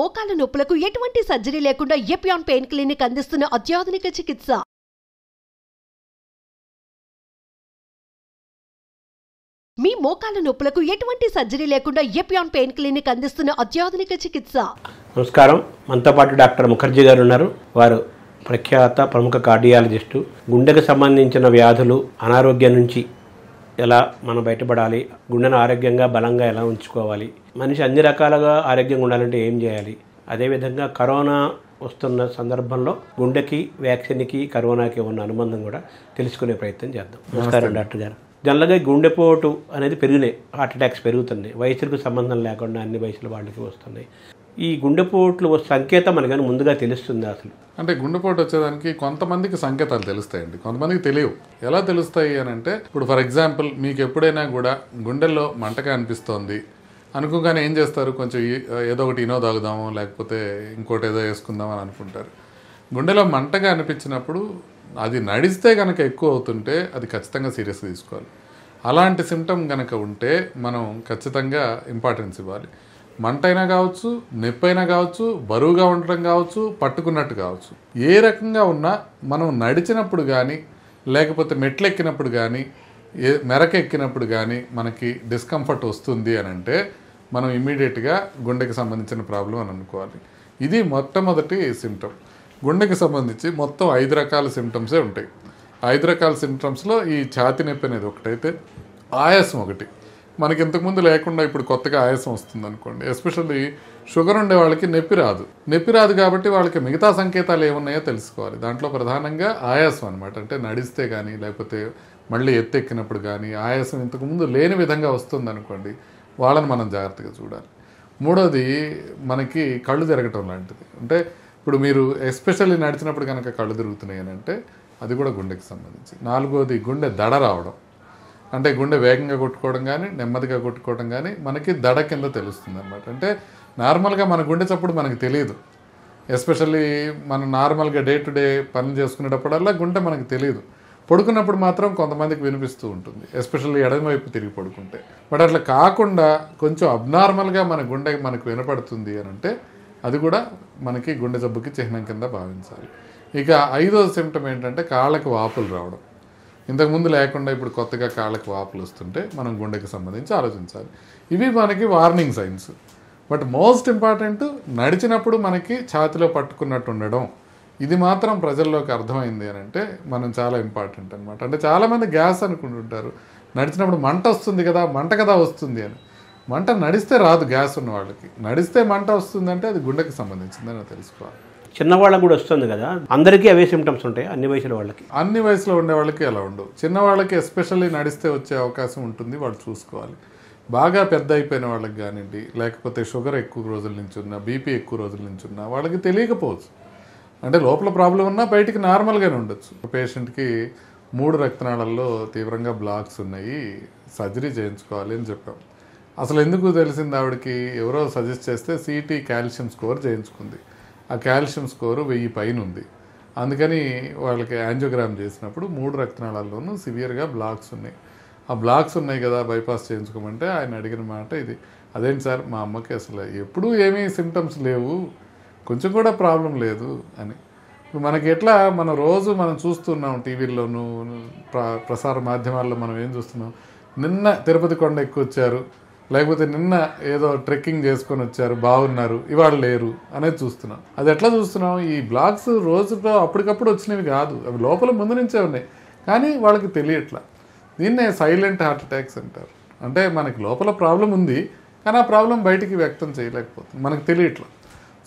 మోకాళ్ల నొప్పులకు ఎటువంటి సర్జరీ లేకుండా ఎపియాన్ పెయిన్ క్లినిక్ అందిస్తున్న అత్యాధునిక చికిత్స. మీ మోకాళ్ల నొప్పులకు ఎటువంటి సర్జరీ లేకుండా ఎపియాన్ పెయిన్ క్లినిక్ అందిస్తున్న అత్యాధునిక చికిత్స. నమస్కారం. మనతో పాటు డాక్టర్ ముఖర్జీ గారు ఉన్నారు. వారు ప్రఖ్యాత ప్రముఖ కార్డియాలజిస్టు. గుండెకు సంబంధించిన వ్యాధులు, అనారోగ్యం నుంచి ఎలా మనం బయటపడాలి, గుండెను ఆరోగ్యంగా బలంగా ఎలా ఉంచుకోవాలి, మనిషి అన్ని రకాలుగా ఆరోగ్యంగా ఉండాలంటే ఏం చేయాలి, అదేవిధంగా కరోనా వస్తున్న సందర్భంలో గుండెకి, వ్యాక్సిన్కి, కరోనాకి ఉన్న అనుబంధం కూడా తెలుసుకునే ప్రయత్నం చేద్దాం. నమస్కారం డాక్టర్ గారు. జనరల్గా గుండెపోటు అనేది పెరిగినాయి, హార్ట్ అటాక్స్ పెరుగుతున్నాయి, వయసులకు సంబంధం లేకుండా అన్ని వయసుల వాళ్ళకి వస్తున్నాయి. ఈ గుండెపోట్లు సంకేతం మనకని ముందుగా తెలుస్తుంది అసలు? అంటే గుండెపోటు వచ్చేదానికి కొంతమందికి సంకేతాలు తెలుస్తాయండి, కొంతమందికి తెలియవు. ఎలా తెలుస్తాయి అని అంటే, ఇప్పుడు ఫర్ ఎగ్జాంపుల్ మీకు ఎప్పుడైనా కూడా గుండెల్లో మంటగా అనిపిస్తోంది అనుకోగానే ఏం చేస్తారు, కొంచెం ఏదో ఒకటి ఇనో తాగుదాము, లేకపోతే ఇంకోటి ఏదో వేసుకుందాం అని అనుకుంటారు. గుండెలో మంటగా అనిపించినప్పుడు అది నడిస్తే కనుక ఎక్కువ అవుతుంటే అది ఖచ్చితంగా సీరియస్గా తీసుకోవాలి. అలాంటి సిమ్టమ్ కనుక ఉంటే మనం ఖచ్చితంగా ఇంపార్టెన్స్ ఇవ్వాలి. మంట అయినా కావచ్చు, నొప్పి అయినా కావచ్చు, బరువుగా ఉండటం కావచ్చు, పట్టుకున్నట్టు కావచ్చు, ఏ రకంగా ఉన్నా మనం నడిచినప్పుడు కానీ, లేకపోతే మెట్లు ఎక్కినప్పుడు కానీ, మెరక ఎక్కినప్పుడు కానీ మనకి డిస్కంఫర్ట్ వస్తుంది అని అంటే మనం ఇమ్మీడియట్గా గుండెకి సంబంధించిన ప్రాబ్లం అని అనుకోవాలి. ఇది మొట్టమొదటి సిమ్టమ్. గుండెకి సంబంధించి మొత్తం 5 రకాల సిమ్టమ్సే ఉంటాయి. 5 రకాల సిమ్టమ్స్లో ఈ ఛాతీ నొప్పి అనేది ఒకటైతే, ఆయాసం ఒకటి. మనకి ఇంతకుముందు లేకుండా ఇప్పుడు కొత్తగా ఆయాసం వస్తుంది అనుకోండి. ఎస్పెషల్లీ షుగర్ ఉండే వాళ్ళకి నొప్పి రాదు కాబట్టి వాళ్ళకి మిగతా సంకేతాలు ఏమున్నాయో తెలుసుకోవాలి. దాంట్లో ప్రధానంగా ఆయాసం అనమాట. అంటే నడిస్తే కానీ, లేకపోతే మళ్ళీ ఎత్తెక్కినప్పుడు కానీ ఆయాసం ఇంతకుముందు లేని విధంగా వస్తుంది అనుకోండి, వాళ్ళని మనం జాగ్రత్తగా చూడాలి. మూడోది మనకి కళ్ళు తిరగటం లాంటిది. అంటే ఇప్పుడు మీరు ఎస్పెషల్లీ నడిచినప్పుడు కనుక కళ్ళు తిరుగుతున్నాయి అని అంటే అది కూడా గుండెకి సంబంధించి. నాలుగోది గుండె దడ రావడం. అంటే గుండె వేగంగా కొట్టుకోవడం కానీ, నెమ్మదిగా కొట్టుకోవడం కానీ మనకి దడ కింద తెలుస్తుంది అనమాట. అంటే నార్మల్గా మన గుండె చప్పుడు మనకు తెలియదు. ఎస్పెషల్లీ మనం నార్మల్గా డే టు డే పనులు చేసుకునేటప్పుడల్లా గుండె మనకు తెలియదు. పడుకున్నప్పుడు మాత్రం కొంతమందికి వినిపిస్తూ ఉంటుంది, ఎస్పెషల్లీ ఎడమవైపు తిరిగి పడుకుంటే. బట్ అట్లా కాకుండా కొంచెం అబ్నార్మల్గా మన గుండె మనకు వినపడుతుంది అని అంటే అది కూడా మనకి గుండె జబ్బుకి చిహ్నం కింద భావించాలి. ఇక 5వ సిమ్టమ్ ఏంటంటే కాళ్ళకి వాపులు రావడం. ఇంతకుముందు లేకుండా ఇప్పుడు కొత్తగా కాళ్ళకి వాపులు వస్తుంటే మనం గుండెకి సంబంధించి ఆలోచించాలి. ఇవి మనకి warning signs. But most important, నడిచినప్పుడు మనకి ఛాతిలో పట్టుకున్నట్టు ఉండడం. ఇది మాత్రం ప్రజల్లోకి అర్థమైంది అని అంటే మనం చాలా ఇంపార్టెంట్ అనమాట. అంటే చాలామంది గ్యాస్ అనుకుంటుంటారు, నడిచినప్పుడు మంట వస్తుంది కదా, మంట కదా వస్తుంది అని. మంట నడిస్తే రాదు గ్యాస్ ఉన్న వాళ్ళకి. నడిస్తే మంట వస్తుందంటే అది గుండెకి సంబంధించిందని తెలుసుకోవాలి. చిన్నవాళ్ళకు కూడా వస్తుంది కదా, అందరికీ అవే సిమ్టమ్స్ ఉంటాయి అన్ని వయసుల వాళ్ళకి? అన్ని వయసులో ఉండే వాళ్ళకి అలా ఉండవు. చిన్నవాళ్ళకి ఎస్పెషల్లీ నడిస్తే వచ్చే అవకాశం ఉంటుంది, వాళ్ళు చూసుకోవాలి. బాగా పెద్ద అయిపోయిన వాళ్ళకి కానివ్వండి, లేకపోతే షుగర్ ఎక్కువ రోజుల నుంచి ఉన్నా, బీపీ ఎక్కువ రోజుల నుంచి ఉన్నా వాళ్ళకి తెలియకపోవచ్చు. అంటే లోపల ప్రాబ్లం ఉన్నా బయటికి నార్మల్గానే ఉండొచ్చు. పేషెంట్కి 3 రక్తనాళాల్లో తీవ్రంగా బ్లాక్స్ ఉన్నాయి, సర్జరీ చేయించుకోవాలి అని చెప్పాం. అసలు ఎందుకు తెలిసింది ఆవిడకి, ఎవరో సజెస్ట్ చేస్తే సిటీ కాల్షియం స్కోర్ చేయించుకుంది. ఆ కాల్షియం స్కోరు 1000 పైన ఉంది. అందుకని వాళ్ళకి యాంజియోగ్రామ్ చేసినప్పుడు 3 రక్తనాళాల్లోనూ సివియర్గా బ్లాక్స్ ఉన్నాయి. ఆ బ్లాక్స్ ఉన్నాయి కదా, బైపాస్ చేయించుకోమంటే ఆయన అడిగిన మాట ఇది, అదేంటి సార్ మా అమ్మకి అసలు ఎప్పుడూ ఏమీ సిమ్టమ్స్ లేవు, కొంచెం కూడా ప్రాబ్లం లేదు అని. ఇప్పుడు మనకి ఎట్లా మనం రోజు మనం చూస్తున్నాం టీవీల్లోనూ ప్రసార మాధ్యమాల్లో మనం ఏం చూస్తున్నాం, నిన్న తిరుపతి కొండ ఎక్కువ వచ్చారు, లేకపోతే నిన్న ఏదో ట్రెక్కింగ్ చేసుకొని వచ్చారు బాగున్నారు, ఇవాళ లేరు అనేది చూస్తున్నాం. అది ఎట్లా చూస్తున్నాం, ఈ బ్లాగ్స్ రోజులో అప్పటికప్పుడు వచ్చినవి కాదు, అవి లోపల ముందు నుంచే ఉన్నాయి కానీ వాళ్ళకి తెలియట్లా. దీన్నే సైలెంట్ హార్ట్ అటాక్స్ అంటారు. అంటే మనకి లోపల ప్రాబ్లం ఉంది కానీ ఆ ప్రాబ్లం బయటికి వ్యక్తం చేయలేకపోతుంది, మనకు తెలియట్లా.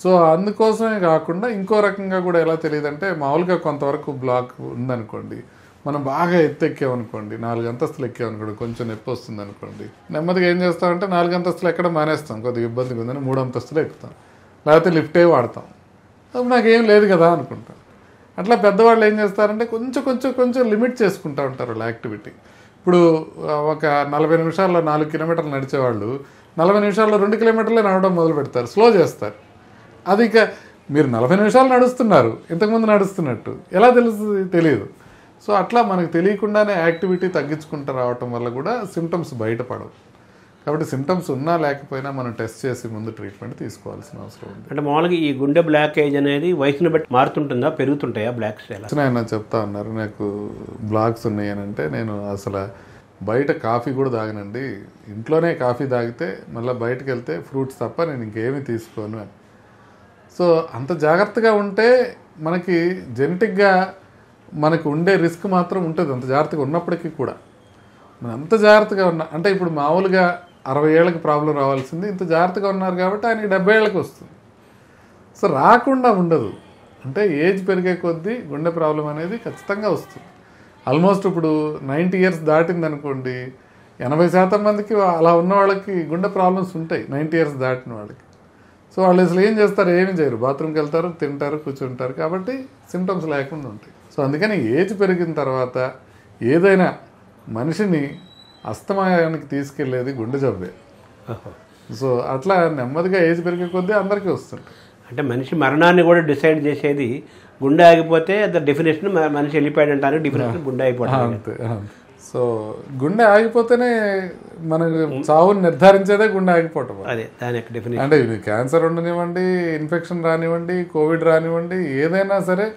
సో అందుకోసమే కాకుండా ఇంకో రకంగా కూడా ఎలా తెలియదంటే, మామూలుగా కొంతవరకు బ్లాక్ ఉందనుకోండి, మనం బాగా ఎత్తెక్కామనుకోండి, 4 అంతస్తులు ఎక్కామనుకోండి, కొంచెం నొప్పి వస్తుంది అనుకోండి, నెమ్మదిగా ఏం చేస్తామంటే 4 అంతస్తులు ఎక్కడ మానేస్తాం, కొద్దిగా ఇబ్బందిగా ఉందని 3 అంతస్తులు ఎక్కుతాం, లేకపోతే లిఫ్టే వాడతాం. అప్పుడు నాకేం లేదు కదా అనుకుంటాం. అట్లా పెద్దవాళ్ళు ఏం చేస్తారంటే కొంచెం లిమిట్ చేసుకుంటూ ఉంటారు వాళ్ళ యాక్టివిటీ. ఇప్పుడు ఒక 40 నిమిషాల్లో 4 కిలోమీటర్లు నడిచేవాళ్ళు 40 నిమిషాల్లో 2 కిలోమీటర్లే నడవడం మొదలు పెడతారు, స్లో చేస్తారు. అది ఇక మీరు 40 నిమిషాలు నడుస్తున్నారు, ఇంతకుముందు నడుస్తున్నట్టు ఎలా తెలుస్తుంది, తెలియదు. సో అట్లా మనకు తెలియకుండానే యాక్టివిటీ తగ్గించుకుంటూ రావటం వల్ల కూడా సిమ్టమ్స్ బయటపడవు. కాబట్టి సిమ్టమ్స్ ఉన్నా లేకపోయినా మనం టెస్ట్ చేసి ముందు ట్రీట్మెంట్ తీసుకోవాల్సిన అవసరం ఉంది. అంటే మామూలుగా ఈ గుండె బ్లాకేజ్ అనేది వయసును బట్టి మారుతుంటుందా, పెరుగుతుంటాయా బ్లాక్స్? ఆయన చెప్తా ఉన్నారు నాకు బ్లాక్స్ ఉన్నాయి అని అంటే, నేను అసలు బయట కాఫీ కూడా తాగనండి, ఇంట్లోనే కాఫీ తాగితే మళ్ళీ బయటకు వెళ్తే ఫ్రూట్స్ తప్ప నేను ఇంకేమీ తీసుకోను అని. సో అంత జాగ్రత్తగా ఉంటే మనకి జెనెటిక్గా మనకు ఉండే రిస్క్ మాత్రం ఉంటుంది. అంత జాగ్రత్తగా ఉన్నప్పటికీ కూడా మనం అంత జాగ్రత్తగా ఉన్నా అంటే ఇప్పుడు మామూలుగా 60 ఏళ్ళకి ప్రాబ్లం రావాల్సింది, ఇంత జాగ్రత్తగా ఉన్నారు కాబట్టి ఆయనకి 70 ఏళ్ళకి వస్తుంది. సో రాకుండా ఉండదు. అంటే ఏజ్ పెరిగే కొద్దీ గుండె ప్రాబ్లం అనేది ఖచ్చితంగా వస్తుంది. ఆల్మోస్ట్ ఇప్పుడు 90 ఇయర్స్ దాటింది అనుకోండి, 80% మందికి అలా ఉన్న వాళ్ళకి గుండె ప్రాబ్లమ్స్ ఉంటాయి 90 ఇయర్స్ దాటిన వాళ్ళకి. సో వాళ్ళు అసలు ఏం చేస్తారు, ఏమి చేయరు, బాత్రూమ్కి వెళ్తారు, తింటారు, కూర్చుంటారు, కాబట్టి సిమ్టమ్స్ లేకుండా ఉంటాయి. సో అందుకని ఏజ్ పెరిగిన తర్వాత ఏదైనా మనిషిని అస్తమయానికి తీసుకెళ్లేది గుండె జబ్బే. సో అట్లా నెమ్మదిగా ఏజ్ పెరిగే కొద్దీ అందరికీ వస్తుంది. అంటే మనిషి మరణాన్ని కూడా డిసైడ్ చేసేది గుండె ఆగిపోతే అది డెఫినేషన్ మనిషి వెళ్ళిపోయాడంటారు, డెఫినేషన్ గుండె అయిపోవడం. అంతే. సో గుండె ఆగిపోతేనే మనకు చావుని నిర్ధారించేదే గుండె ఆగిపోవటం. అదే దాని యొక్క డెఫినేషన్. అంటే ఇది క్యాన్సర్ ఉండనివ్వండి, ఇన్ఫెక్షన్ రానివ్వండి, కోవిడ్ రానివ్వండి, ఏదైనా సరే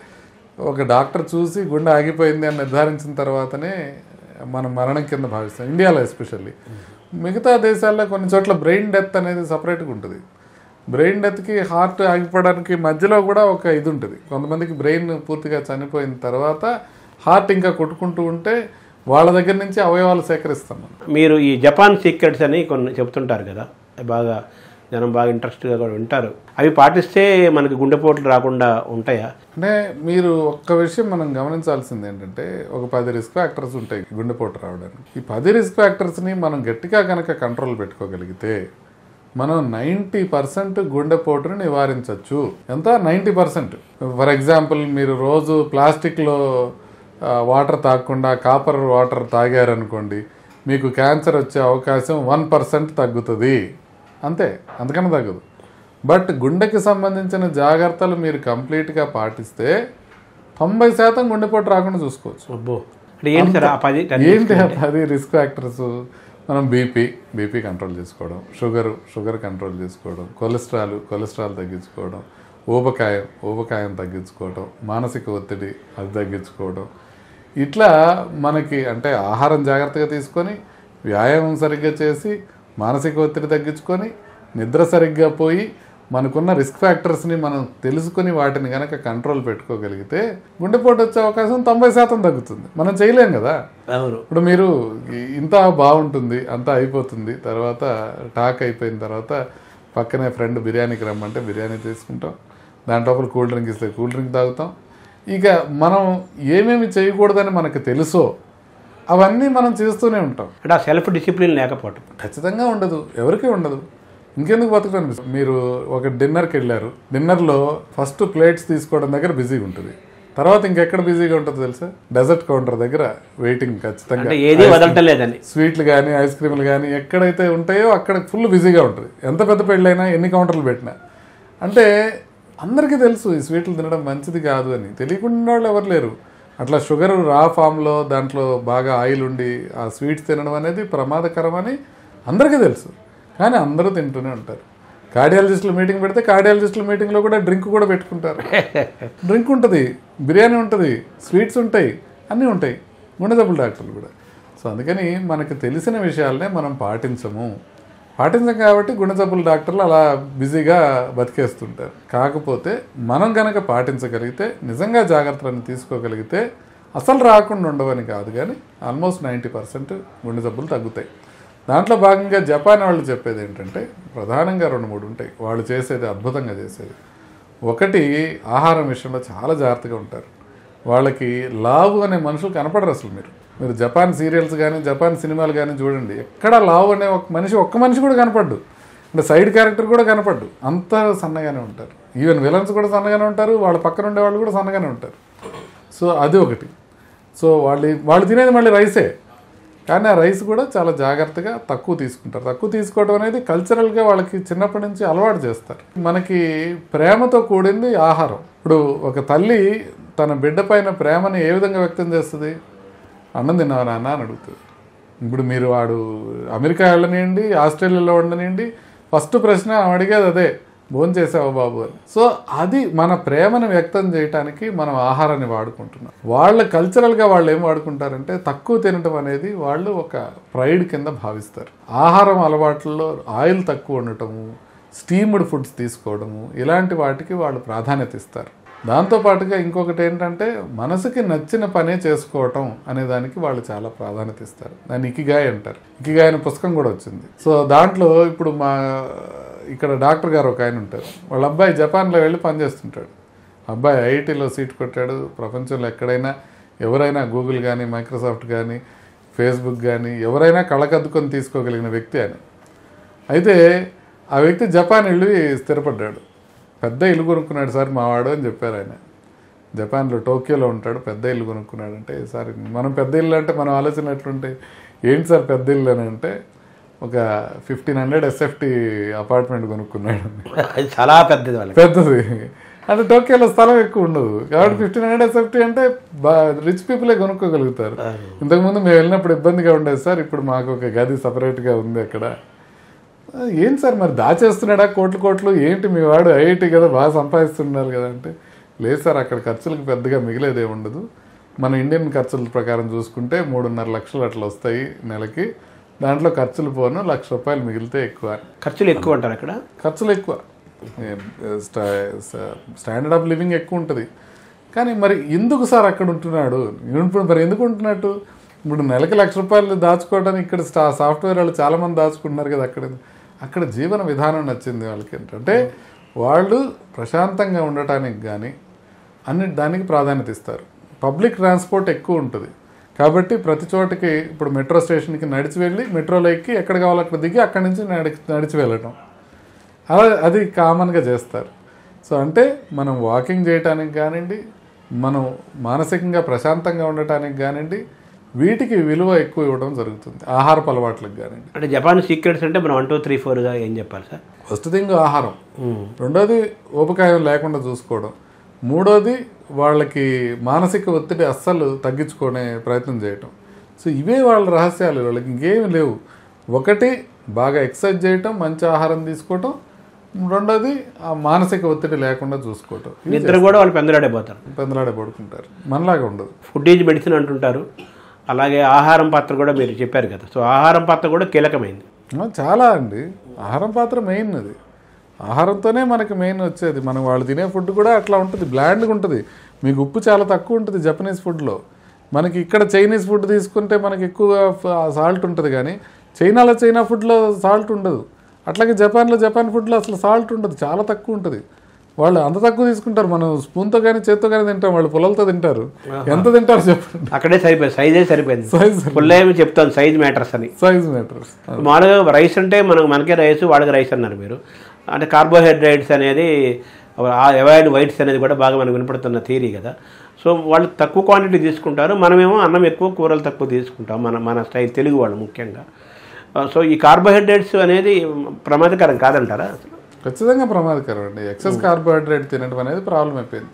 ఒక డాక్టర్ చూసి గుండె ఆగిపోయింది అని నిర్ధారించిన తర్వాతనే మనం మరణం కింద భావిస్తాం, ఇండియాలో ఎస్పెషల్లీ. మిగతా దేశాల్లో కొన్ని చోట్ల బ్రెయిన్ డెత్ అనేది సపరేట్గా ఉంటుంది. బ్రెయిన్ డెత్కి హార్ట్ ఆగిపోవడానికి మధ్యలో కూడా ఒక ఇది ఉంటుంది. కొంతమందికి బ్రెయిన్ పూర్తిగా చనిపోయిన తర్వాత హార్ట్ ఇంకా కొట్టుకుంటూ ఉంటే వాళ్ళ దగ్గర నుంచి అవయవాలు సేకరిస్తాం. మీరు ఈ జపాన్ సీక్రెట్స్ అని కొన్ని చెప్తుంటారు కదా, బాగా జనం బాగా ఇంట్రెస్ట్గా కూడా వింటారు. అవి పాటిస్తే మనకి గుండెపోట్లు రాకుండా ఉంటాయా? అంటే మీరు ఒక్క విషయం మనం గమనించాల్సింది ఏంటంటే, ఒక 10 రిస్క్ ఫ్యాక్టర్స్ ఉంటాయి గుండెపోటు రావడానికి. ఈ 10 రిస్క్ ఫ్యాక్టర్స్ని మనం గట్టిగా కనుక కంట్రోల్ పెట్టుకోగలిగితే మనం 90% గుండెపోటుని నివారించవచ్చు. ఎంత? 90%. ఫర్ ఎగ్జాంపుల్, మీరు రోజు ప్లాస్టిక్లో వాటర్ తాగకుండా కాపర్ వాటర్ తాగారనుకోండి, మీకు క్యాన్సర్ వచ్చే అవకాశం 1% తగ్గుతుంది. అంతే, అంతకన్నా తగ్గదు. బట్ గుండెకి సంబంధించిన జాగ్రత్తలు మీరు కంప్లీట్గా పాటిస్తే 90% గుండెపోటు రాకుండా చూసుకోవచ్చు. ఏంటి ఆ 10 రిస్క్ ఫ్యాక్టర్స్? మనం బీపీ కంట్రోల్ చేసుకోవడం, షుగర్ కంట్రోల్ చేసుకోవడం, కొలెస్ట్రాల్ తగ్గించుకోవడం, ఊబకాయం తగ్గించుకోవడం, మానసిక ఒత్తిడి అది తగ్గించుకోవడం. ఇట్లా మనకి అంటే ఆహారం జాగ్రత్తగా తీసుకొని, వ్యాయామం సరిగ్గా చేసి, మానసిక ఒత్తిడి తగ్గించుకొని, నిద్ర సరిగ్గా పోయి, మనకున్న రిస్క్ ఫ్యాక్టర్స్ని మనం తెలుసుకుని వాటిని కనుక కంట్రోల్ పెట్టుకోగలిగితే గుండెపోటు వచ్చే అవకాశం 90% తగ్గుతుంది. మనం చేయలేం కదా. ఇప్పుడు మీరు ఇంత బాగుంటుంది, అంతా అయిపోతుంది, తర్వాత టాక్ అయిపోయిన తర్వాత పక్కనే ఫ్రెండ్ బిర్యానీకి రమ్మంటే బిర్యానీ తీసుకుంటాం, దాంట్లో కూల్ డ్రింక్ ఇస్తే కూల్ డ్రింక్ తాగుతాం. ఇక మనం ఏమేమి చేయకూడదని మనకు తెలుసో అవన్నీ మనం చేస్తూనే ఉంటాం. అంటే ఆ సెల్ఫ్ డిసిప్లిన్ లేకపోవటం ఖచ్చితంగా ఉండదు, ఎవరికీ ఉండదు. ఇంకెందుకు బతకడం? మీరు ఒక డిన్నర్కి వెళ్ళారు, డిన్నర్లో ఫస్ట్ ప్లేట్స్ తీసుకోవడం దగ్గర బిజీగా ఉంటుంది, తర్వాత ఇంకెక్కడ బిజీగా ఉంటుంది తెలుసా? డెజర్ట్ కౌంటర్ దగ్గర వెయిటింగ్. ఖచ్చితంగా ఏది వదలటలేదని, స్వీట్లు కానీ ఐస్ క్రీమ్లు కానీ ఎక్కడైతే ఉంటాయో అక్కడ ఫుల్ బిజీగా ఉంటుంది. ఎంత పెద్ద పెళ్ళైనా, ఎన్ని కౌంటర్లు పెట్టినా. అంటే అందరికీ తెలుసు ఈ స్వీట్లు తినడం మంచిది కాదు అని, తెలియకుండా వాళ్ళు ఎవరు లేరు. అట్లా షుగర్ రా ఫామ్లో దాంట్లో బాగా ఆయిల్ ఉండి ఆ స్వీట్స్ తినడం అనేది ప్రమాదకరమని అందరికీ తెలుసు, కానీ అందరూ తింటూనే ఉంటారు. కార్డియాలజిస్టులు మీటింగ్ పెడితే కార్డియాలజిస్టుల మీటింగ్లో కూడా డ్రింక్ కూడా పెట్టుకుంటారు. డ్రింక్ ఉంటుంది, బిర్యానీ ఉంటుంది, స్వీట్స్ ఉంటాయి, అన్నీ ఉంటాయి, గుండె జబ్బుల డాక్టర్లు కూడా. సో అందుకని మనకు తెలిసిన విషయాలనే మనం పాటించం కాబట్టి గుండె జబ్బుల డాక్టర్లు అలా బిజీగా బతికేస్తుంటారు. కాకపోతే మనం కనుక పాటించగలిగితే, నిజంగా జాగ్రత్తలను తీసుకోగలిగితే అసలు రాకుండా ఉండవని కాదు, కానీ ఆల్మోస్ట్ 90% గుండె జబ్బులు తగ్గుతాయి. దాంట్లో భాగంగా జపాన్ వాళ్ళు చెప్పేది ఏంటంటే, ప్రధానంగా 2-3 ఉంటాయి వాళ్ళు చేసేది, అద్భుతంగా చేసేది. ఒకటి, ఆహారం విషయంలో చాలా జాగ్రత్తగా ఉంటారు. వాళ్ళకి లావు అనే మనుషులు కనపడరు అసలు. మీరు జపాన్ సీరియల్స్ కానీ జపాన్ సినిమాలు కానీ చూడండి, ఎక్కడ లావు అనే ఒక్క మనిషి కూడా కనపడ్డు. అంటే సైడ్ క్యారెక్టర్ కూడా కనపడ్డు, అంత సన్నగానే ఉంటారు. ఈవెన్ విలన్స్ కూడా సన్నగానే ఉంటారు, వాళ్ళ పక్కన ఉండే వాళ్ళు కూడా సన్నగానే ఉంటారు. సో అది ఒకటి. సో వాళ్ళు తినేది మళ్ళీ రైసే, కానీ ఆ రైస్ కూడా చాలా జాగ్రత్తగా తక్కువ తీసుకుంటారు. తక్కువ తీసుకోవడం అనేది కల్చరల్గా వాళ్ళకి చిన్నప్పటి నుంచి అలవాటు చేస్తారు. మనకి ప్రేమతో కూడింది ఆహారం. ఇప్పుడు ఒక తల్లి తన బిడ్డ పైన ప్రేమని ఏ విధంగా వ్యక్తం చేస్తుంది? అన్నం తిన్నావా నాన్న అని అడుగుతుంది. ఇప్పుడు మీరు వాడు అమెరికా వెళ్ళనివ్వండి, ఆస్ట్రేలియాలో ఉండనివ్వండి, ఫస్ట్ ప్రశ్న అడిగేది అదే, భోజనం చేసావా బాబు అని. సో అది మన ప్రేమను వ్యక్తం చేయడానికి మనం ఆహారాన్ని వాడుకుంటున్నాం. వాళ్ళ కల్చరల్గా వాళ్ళు ఏం వాడుకుంటారంటే తక్కువ తినటం అనేది వాళ్ళు ఒక ప్రైడ్ కింద భావిస్తారు. ఆహారం అలవాట్లలో ఆయిల్ తక్కువ ఉండటము, స్టీమ్డ్ ఫుడ్స్ తీసుకోవడము, ఇలాంటి వాటికి వాళ్ళు ప్రాధాన్యత ఇస్తారు. దాంతోపాటుగా ఇంకొకటి ఏంటంటే మనసుకి నచ్చిన పనే చేసుకోవటం అనే దానికి వాళ్ళు చాలా ప్రాధాన్యత ఇస్తారు. దాన్ని ఇకిగాయ్ అంటారు. ఇకిగాయ్ అనే పుస్తకం కూడా వచ్చింది. సో దాంట్లో ఇప్పుడు మా ఇక్కడ డాక్టర్ గారు ఒక ఆయన ఉంటారు, వాళ్ళ అబ్బాయి జపాన్లో వెళ్ళి పనిచేస్తుంటాడు. అబ్బాయి ఐఐటీలో సీట్ కొట్టాడు. ప్రపంచంలో ఎక్కడైనా ఎవరైనా గూగుల్ కానీ, మైక్రోసాఫ్ట్ కానీ, ఫేస్బుక్ కానీ ఎవరైనా కళ్ళకద్దుకొని తీసుకోగలిగిన వ్యక్తి అని. అయితే ఆ వ్యక్తి జపాన్ వెళ్ళి స్థిరపడ్డాడు. పెద్ద ఇల్లు కొనుక్కున్నాడు సార్ మావాడు అని చెప్పారు ఆయన. జపాన్లో టోక్యోలో ఉంటాడు, పెద్ద ఇల్లు కొనుక్కున్నాడు. అంటే సార్ మనం పెద్ద ఇల్లు అంటే మనం ఆలోచన ఎట్లుంటే, ఏంటి సార్ పెద్ద ఇల్లు అని అంటే, ఒక 1500 SFT అపార్ట్మెంట్ కొనుక్కున్నాడు. చాలా పెద్దది, పెద్దది. అంటే టోక్యోలో స్థలం ఎక్కువ ఉండదు కాబట్టి 1500 SFT అంటే రిచ్ పీపులే కొనుక్కోగలుగుతారు. ఇంతకుముందు మేము వెళ్ళినప్పుడు ఇబ్బందిగా ఉండేది సార్, ఇప్పుడు మాకు ఒక గది సపరేట్గా ఉంది అక్కడ. ఏంటి సార్ మరి దాచేస్తున్నాడా కోట్లు ఏంటి మీ వాడు ఐఐటీ కదా బాగా సంపాదిస్తున్నారు కదా అంటే, లేదు సార్ అక్కడ ఖర్చులకు పెద్దగా మిగిలేదే ఉండదు. మన ఇండియన్ ఖర్చుల ప్రకారం చూసుకుంటే 3.5 లక్షలు అట్లా వస్తాయి నెలకి, దాంట్లో ఖర్చులు పోను ₹1,00,000 మిగిలితే ఎక్కువ. ఖర్చులు ఎక్కువ అంటారు అక్కడ? ఖర్చులు ఎక్కువ, స్టాండర్డ్ ఆఫ్ లివింగ్ ఎక్కువ ఉంటుంది. కానీ మరి ఎందుకు సార్ అక్కడ ఉంటున్నాడు? ఇప్పుడు మరి ఎందుకు ఉంటున్నట్టు? ఇప్పుడు నెలకి ₹1,00,000 దాచుకోవడానికి ఇక్కడ సాఫ్ట్వేర్ వాళ్ళు చాలామంది దాచుకుంటున్నారు కదా. అక్కడ జీవన విధానం నచ్చింది వాళ్ళకి. ఏంటంటే వాళ్ళు ప్రశాంతంగా ఉండటానికి కానీ దానికి ప్రాధాన్యత ఇస్తారు. పబ్లిక్ ట్రాన్స్పోర్ట్ ఎక్కువ ఉంటుంది కాబట్టి ప్రతి చోటకి ఇప్పుడు మెట్రో స్టేషన్కి నడిచి వెళ్ళి మెట్రోలో ఎక్కి ఎక్కడ కావాలో అక్కడ దిగి అక్కడి నుంచి నడిచి వెళ్ళటం, అది కామన్గా చేస్తారు. సో అంటే మనం వాకింగ్ చేయటానికి కానివ్వండి, మనం మానసికంగా ప్రశాంతంగా ఉండటానికి కానివ్వండి, వీటికి విలువ ఎక్కువ ఇవ్వడం జరుగుతుంది. ఆహారపు అలవాట్లకు కానివ్వండి. అంటే జపాన్ సీక్రెట్స్ అంటే మనం 1 2 3 4గా ఏం చెప్పాలి సార్? ఫస్ట్ థింగ్ ఆహారం, రెండోది ఊబకాయం లేకుండా చూసుకోవడం, మూడోది వాళ్ళకి మానసిక ఒత్తిడి అస్సలు తగ్గించుకునే ప్రయత్నం చేయటం. సో ఇవే వాళ్ళ రహస్యాలు, వాళ్ళకి ఇంకేమి లేవు. ఒకటి బాగా ఎక్సర్సైజ్ చేయటం, మంచి ఆహారం తీసుకోవటం, రెండోది ఆ మానసిక ఒత్తిడి లేకుండా చూసుకోవటం. నిద్ర కూడా వాళ్ళు పెందలాడే పడుకుంటారు, మనలాగా ఉండదు. ఫుడ్ ఈజ్ మెడిసిన్ అంటుంటారు, అలాగే ఆహారం పాత్ర కూడా మీరు చెప్పారు కదా. సో ఆహారం పాత్ర కూడా కీలకమైంది. చాలా అండి, ఆహారం పాత్ర మెయిన్. అది ఆహారంతోనే మనకి మెయిన్ వచ్చేది. మనం వాళ్ళు తినే ఫుడ్ కూడా అట్లా ఉంటుంది, బ్లాండ్గా ఉంటుంది. మీకు ఉప్పు చాలా తక్కువ ఉంటుంది జపనీస్ ఫుడ్లో. మనకి ఇక్కడ చైనీస్ ఫుడ్ తీసుకుంటే మనకి ఎక్కువ సాల్ట్ ఉంటుంది, కానీ చైనా ఫుడ్లో సాల్ట్ ఉండదు. అట్లాగే జపాన్ ఫుడ్లో అసలు సాల్ట్ ఉండదు, చాలా తక్కువ ఉంటుంది. వాళ్ళు అంత తక్కువ తీసుకుంటారు. మనం స్పూన్తో కానీ చేత్తో కానీ తింటాం, వాళ్ళు పుల్లలతో తింటారు. ఎంత తింటారు చెప్పండి? అక్కడే సరిపోయింది, సైజే సరిపోయింది. పుల్ల ఏమి చెప్తాను, సైజ్ మ్యాటర్స్ అని. మామూలుగా రైస్ అంటే మనకే రైస్, వాళ్ళకి రైస్ అన్నారు మీరు. అంటే కార్బోహైడ్రేట్స్ అనేది, అవాయిడ్ వైట్స్ అనేది కూడా బాగా మనకు వినపడుతున్న థియరీ కదా. సో వాళ్ళు తక్కువ క్వాంటిటీ తీసుకుంటారు, మనమేమో అన్నం ఎక్కువ, కూరలు తక్కువ తీసుకుంటాం, మన స్టైల్ తెలుగు వాళ్ళు ముఖ్యంగా. సో ఈ కార్బోహైడ్రేట్స్ అనేది ప్రమాదకరం కాదంటారా? ఖచ్చితంగా ప్రమాదకరం అండి. ఎక్సెస్ కార్బోహైడ్రేట్ తినడం అనేది ప్రాబ్లం అయిపోయింది.